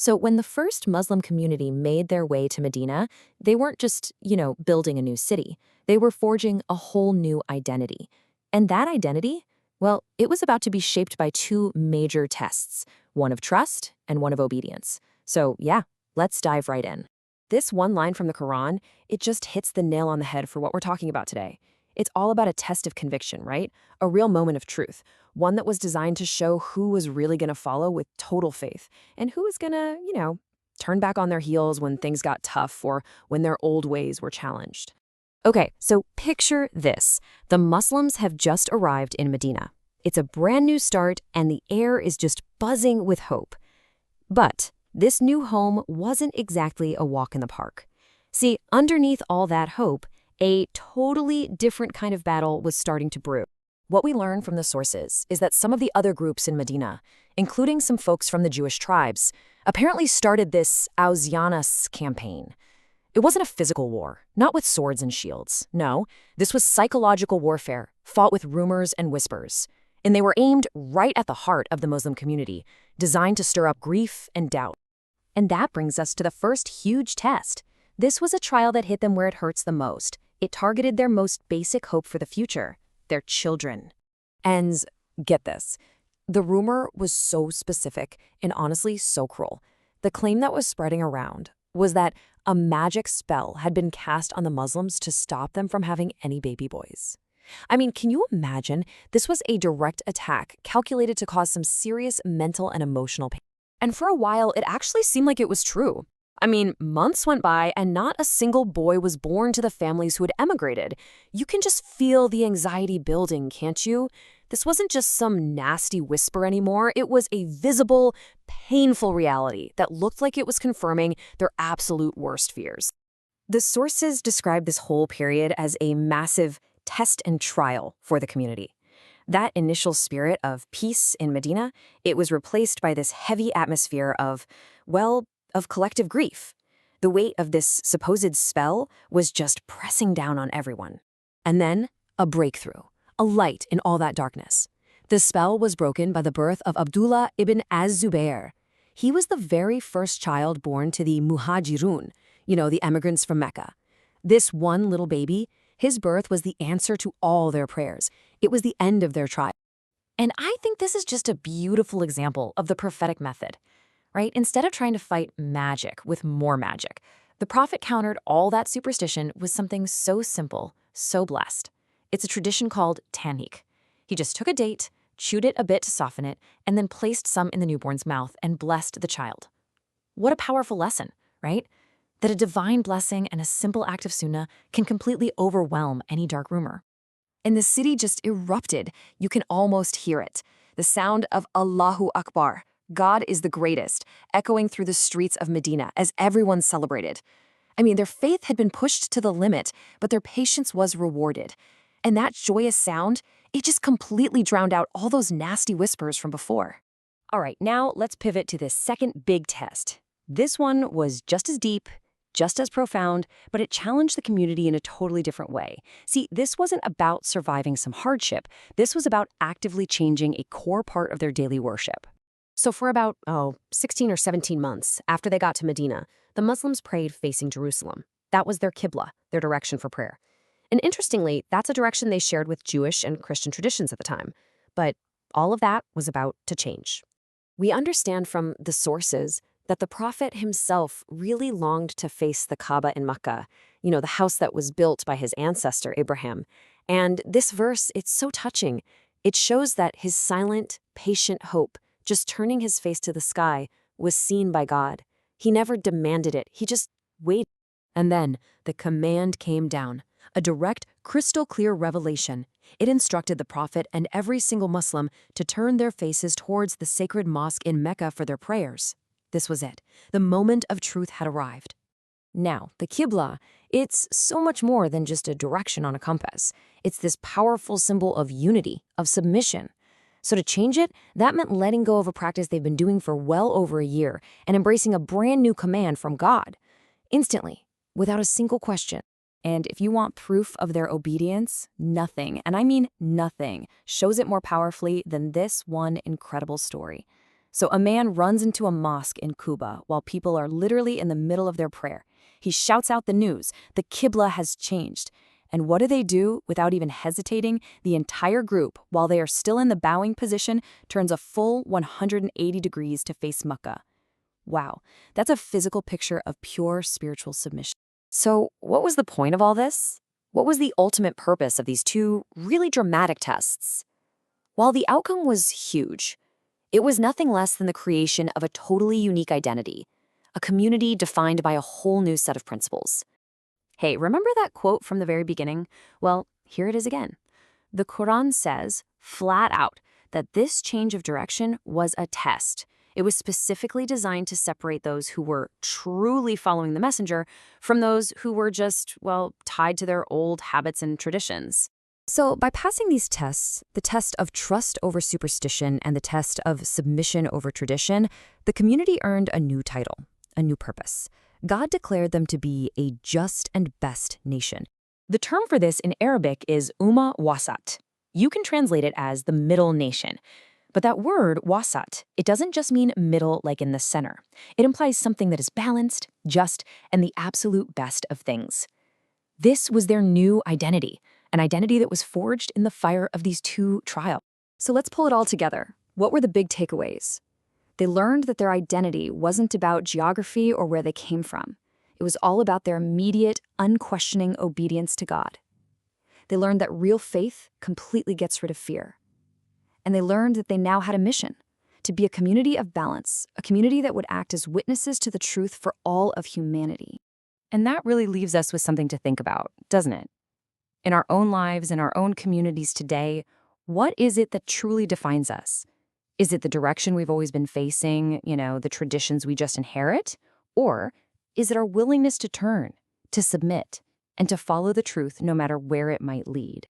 So when the first Muslim community made their way to Medina, they weren't just, building a new city. They were forging a whole new identity. And that identity, well, it was about to be shaped by two major tests, one of trust and one of obedience. So yeah, let's dive right in. This one line from the Quran, it just hits the nail on the head for what we're talking about today. It's all about a test of conviction, right? A real moment of truth, one that was designed to show who was really going to follow with total faith and who was going to, turn back on their heels when things got tough or when their old ways were challenged. Okay, so picture this. The Muslims have just arrived in Medina. It's a brand new start and the air is just buzzing with hope. But this new home wasn't exactly a walk in the park. See, underneath all that hope, a totally different kind of battle was starting to brew. What we learn from the sources is that some of the other groups in Medina, including some folks from the Jewish tribes, apparently started this Auzianas campaign. It wasn't a physical war, not with swords and shields. No, this was psychological warfare, fought with rumors and whispers. And they were aimed right at the heart of the Muslim community, designed to stir up grief and doubt. And that brings us to the first huge test. This was a trial that hit them where it hurts the most. It targeted their most basic hope for the future, their children. And get this, the rumor was so specific and honestly so cruel. The claim that was spreading around was that a magic spell had been cast on the Muslims to stop them from having any baby boys. I mean, can you imagine? This was a direct attack calculated to cause some serious mental and emotional pain. And for a while, it actually seemed like it was true. I mean, months went by and not a single boy was born to the families who had emigrated. You can just feel the anxiety building, can't you? This wasn't just some nasty whisper anymore. It was a visible, painful reality that looked like it was confirming their absolute worst fears. The sources describe this whole period as a massive test and trial for the community. That initial spirit of peace in Medina, it was replaced by this heavy atmosphere of collective grief. The weight of this supposed spell was just pressing down on everyone. And then, a breakthrough, a light in all that darkness. The spell was broken by the birth of Abdullah ibn Az-Zubair. He was the very first child born to the Muhajirun, the emigrants from Mecca. This one little baby, his birth was the answer to all their prayers. It was the end of their trial. And I think this is just a beautiful example of the prophetic method. Right? Instead of trying to fight magic with more magic, the prophet countered all that superstition with something so simple, so blessed. It's a tradition called tanhik. He just took a date, chewed it a bit to soften it, and then placed some in the newborn's mouth and blessed the child. What a powerful lesson, right? That a divine blessing and a simple act of sunnah can completely overwhelm any dark rumor. And the city just erupted. You can almost hear it. The sound of Allahu Akbar, God is the greatest, echoing through the streets of Medina as everyone celebrated. I mean, their faith had been pushed to the limit, but their patience was rewarded. And that joyous sound, it just completely drowned out all those nasty whispers from before. All right, now let's pivot to the second big test. This one was just as deep, just as profound, but it challenged the community in a totally different way. See, this wasn't about surviving some hardship. This was about actively changing a core part of their daily worship. So for about, 16 or 17 months after they got to Medina, the Muslims prayed facing Jerusalem. That was their Qiblah, their direction for prayer. And interestingly, that's a direction they shared with Jewish and Christian traditions at the time. But all of that was about to change. We understand from the sources that the prophet himself really longed to face the Kaaba in Makkah, the house that was built by his ancestor Abraham. And this verse, it's so touching. It shows that his silent, patient hope, just turning his face to the sky, was seen by God. He never demanded it. He just waited. And then the command came down, a direct, crystal-clear revelation. It instructed the prophet and every single Muslim to turn their faces towards the sacred mosque in Mecca for their prayers. This was it. The moment of truth had arrived. Now, the Qiblah, it's so much more than just a direction on a compass. It's this powerful symbol of unity, of submission. So to change it, that meant letting go of a practice they've been doing for well over a year and embracing a brand new command from God. Instantly, without a single question. And if you want proof of their obedience, nothing, and I mean nothing, shows it more powerfully than this one incredible story. So a man runs into a mosque in Qiblah while people are literally in the middle of their prayer. He shouts out the news. The Qiblah has changed. And what do? Without even hesitating, the entire group, while they are still in the bowing position, turns a full 180 degrees to face Makkah. Wow, that's a physical picture of pure spiritual submission. So what was the point of all this? What was the ultimate purpose of these two really dramatic tests? While the outcome was huge, it was nothing less than the creation of a totally unique identity, a community defined by a whole new set of principles. Hey, remember that quote from the very beginning? Well, here it is again. The Quran says, flat out, that this change of direction was a test. It was specifically designed to separate those who were truly following the messenger from those who were just, well, tied to their old habits and traditions. So by passing these tests, the test of trust over superstition and the test of submission over tradition, the community earned a new title, a new purpose. God declared them to be a just and best nation. The term for this in Arabic is Ummah Wasat. You can translate it as the middle nation. But that word, wasat, it doesn't just mean middle like in the center. It implies something that is balanced, just, and the absolute best of things. This was their new identity, an identity that was forged in the fire of these two trials. So let's pull it all together. What were the big takeaways? They learned that their identity wasn't about geography or where they came from. It was all about their immediate, unquestioning obedience to God. They learned that real faith completely gets rid of fear. And they learned that they now had a mission, to be a community of balance, a community that would act as witnesses to the truth for all of humanity. And that really leaves us with something to think about, doesn't it? In our own lives, in our own communities today, what is it that truly defines us? Is it the direction we've always been facing, the traditions we just inherit? Or is it our willingness to turn, to submit, and to follow the truth no matter where it might lead?